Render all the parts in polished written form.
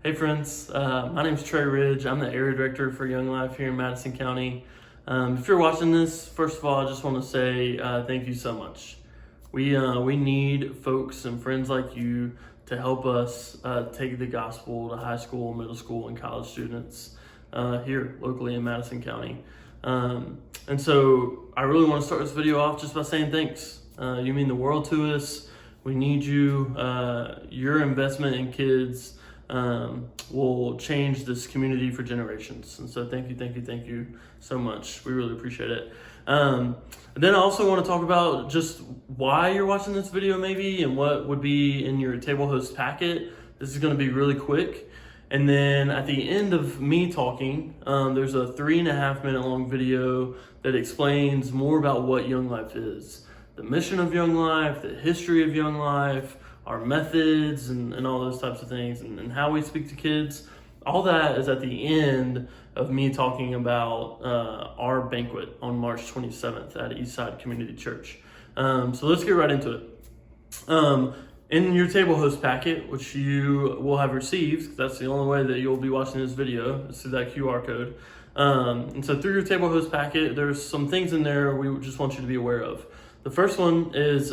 Hey friends, my name is Trey Ridge. I'm the area director for Young Life here in Madison County. If you're watching this, first of all, I just want to say thank you so much. We need folks and friends like you to help us take the gospel to high school, middle school, and college students here locally in Madison County. And so I really want to start this video off just by saying thanks. You mean the world to us. We need you. Your investment in kids will change this community for generations. And so thank you so much. We really appreciate it. And then I also want to talk about just why you're watching this video maybe and what would be in your table host packet. This is going to be really quick. And then at the end of me talking, there's a 3.5 minute long video that explains more about what Young Life is. The mission of Young Life, the history of Young Life, our methods and all those types of things, and how we speak to kids. All that is at the end of me talking about our banquet on March 27th at Eastside Community Church. So let's get right into it. In your table host packet, which you will have received, that's the only way that you'll be watching this video, is through that QR code. And so through your table host packet, there's some things in there we just want you to be aware of. The first one is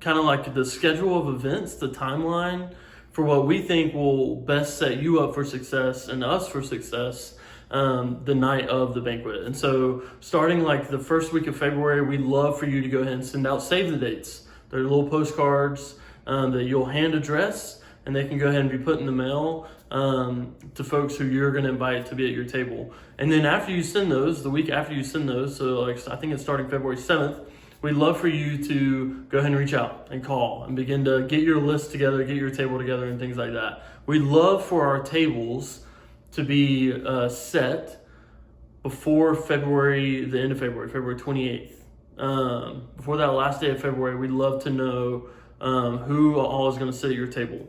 kind of like the schedule of events, the timeline for what we think will best set you up for success and us for success the night of the banquet. And so starting like the first week of February, we'd love for you to go ahead and send out save the dates. They're little postcards that you'll hand address, and they can go ahead and be put in the mail to folks who you're going to invite to be at your table. And then after you send those, the week after you send those, so like I think it's starting February 7th, we'd love for you to go ahead and reach out and call and begin to get your list together, get your table together and things like that. We'd love for our tables to be set before February, the end of February, February 28th. Before that last day of February, we'd love to know who all is going to sit at your table.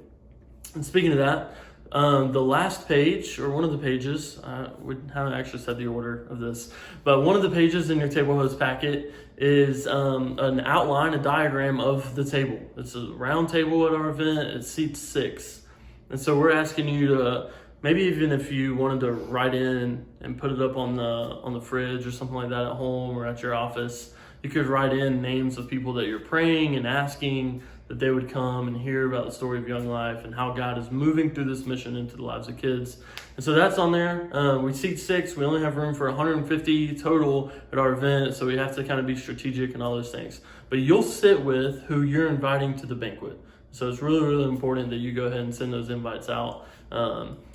And speaking of that, the last page, or one of the pages, we haven't actually said the order of this, but one of the pages in your table host packet is an outline, a diagram of the table. It's a round table at our event. It seats 6. And so we're asking you to, maybe even if you wanted to write in and put it up on the fridge or something like that at home or at your office, you could write in names of people that you're praying and asking that they would come and hear about the story of Young Life and how God is moving through this mission into the lives of kids. And so that's on there. We seat 6. We only have room for 150 total at our event, so we have to kind of be strategic and all those things. But you'll sit with who you're inviting to the banquet. So it's really, really important that you go ahead and send those invites out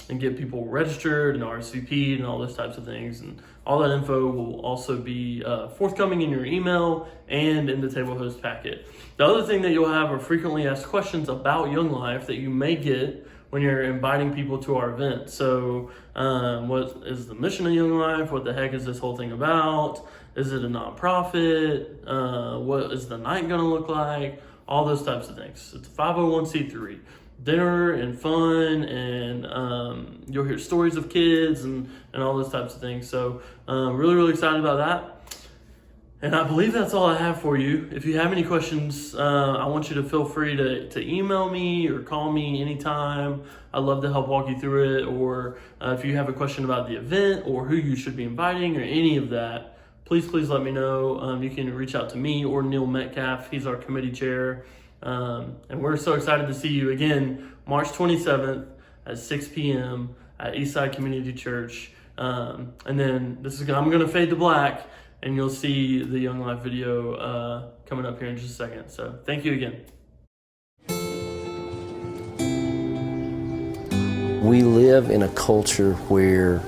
and get people registered and RSVP'd and all those types of things. And all that info will also be forthcoming in your email and in the table host packet. The other thing that you'll have are frequently asked questions about Young Life that you may get when you're inviting people to our event. So what is the mission of Young Life? What the heck is this whole thing about? Is it a nonprofit? What is the night going to look like? All those types of things. It's a 501c3. Dinner and fun, and you'll hear stories of kids and all those types of things. So really, really excited about that. And I believe that's all I have for you. If you have any questions, I want you to feel free to email me or call me anytime. I'd love to help walk you through it. Or if you have a question about the event or who you should be inviting or any of that, please let me know. You can reach out to me or Neil Metcalf. He's our committee chair. And we're so excited to see you again, March 27th at 6 p.m. at Eastside Community Church. And then I'm going to fade to black, and you'll see the Young Life video coming up here in just a second. So thank you again. We live in a culture where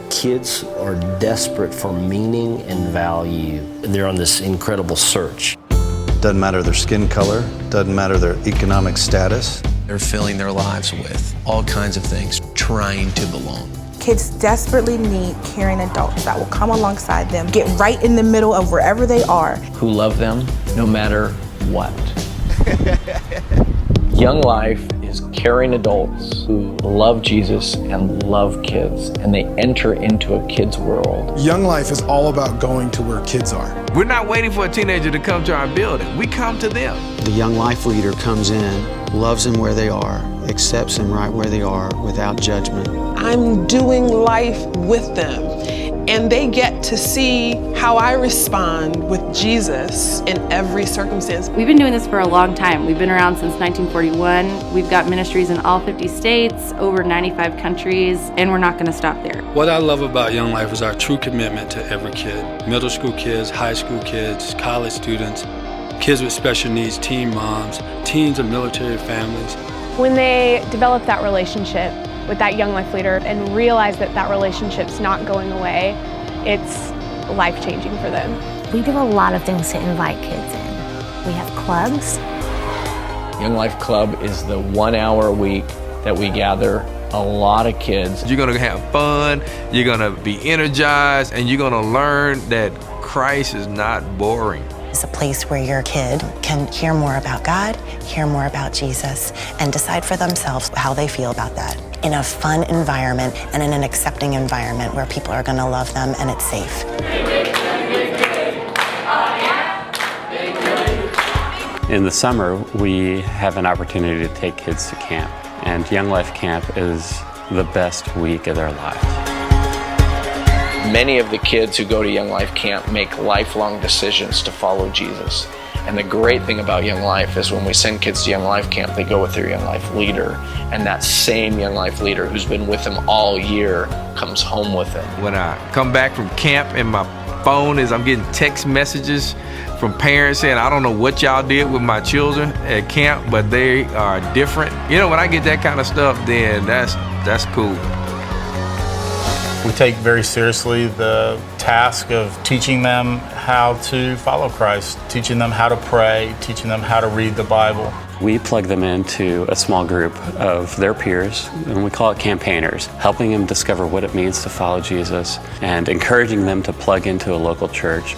kids are desperate for meaning and value. They're on this incredible search. Doesn't matter their skin color, doesn't matter their economic status. They're filling their lives with all kinds of things, trying to belong. Kids desperately need caring adults that will come alongside them, get right in the middle of wherever they are. Who love them no matter what. Young Life is caring adults who love Jesus and love kids, and they enter into a kid's world. Young Life is all about going to where kids are. We're not waiting for a teenager to come to our building. We come to them. The Young Life leader comes in, loves them where they are, accepts them right where they are without judgment. I'm doing life with them, and they get to see how I respond with Jesus in every circumstance. We've been doing this for a long time. We've been around since 1941. We've got ministries in all 50 states, over 95 countries, and we're not going to stop there. What I love about Young Life is our true commitment to every kid. Middle school kids, high school kids, college students, kids with special needs, teen moms, teens of military families. When they develop that relationship with that Young Life leader and realize that that relationship's not going away, it's life-changing for them. We do a lot of things to invite kids in. We have clubs. Young Life Club is the 1 hour a week that we gather a lot of kids. You're gonna have fun, you're gonna be energized, and you're gonna learn that Christ is not boring. It's a place where your kid can hear more about God, hear more about Jesus, and decide for themselves how they feel about that in a fun environment and in an accepting environment where people are going to love them and it's safe. In the summer, we have an opportunity to take kids to camp, and Young Life Camp is the best week of their lives. Many of the kids who go to Young Life Camp make lifelong decisions to follow Jesus. And the great thing about Young Life is when we send kids to Young Life Camp, they go with their Young Life leader. And that same Young Life leader who's been with them all year comes home with them. When I come back from camp and my phone I'm getting text messages from parents saying, I don't know what y'all did with my children at camp, but they are different. You know, when I get that kind of stuff, then that's cool. We take very seriously the task of teaching them how to follow Christ, teaching them how to pray, teaching them how to read the Bible. We plug them into a small group of their peers, and we call it campaigners, helping them discover what it means to follow Jesus and encouraging them to plug into a local church.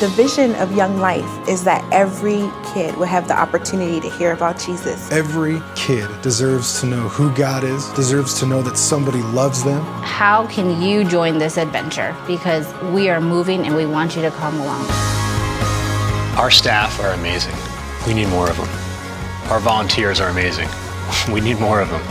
The vision of Young Life is that every kid will have the opportunity to hear about Jesus. Every kid deserves to know who God is, deserves to know that somebody loves them. How can you join this adventure? Because we are moving and we want you to come along. Our staff are amazing. We need more of them. Our volunteers are amazing. We need more of them.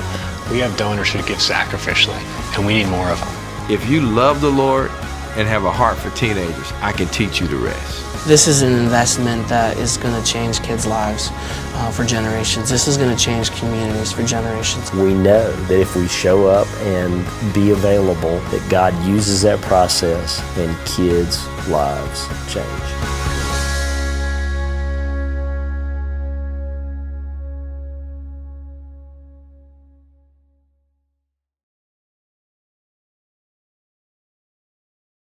We have donors who give sacrificially, and we need more of them. If you love the Lord and have a heart for teenagers, I can teach you the rest. This is an investment that is going to change kids' lives for generations. This is going to change communities for generations. We know that if we show up and be available, that God uses that process and kids' lives change.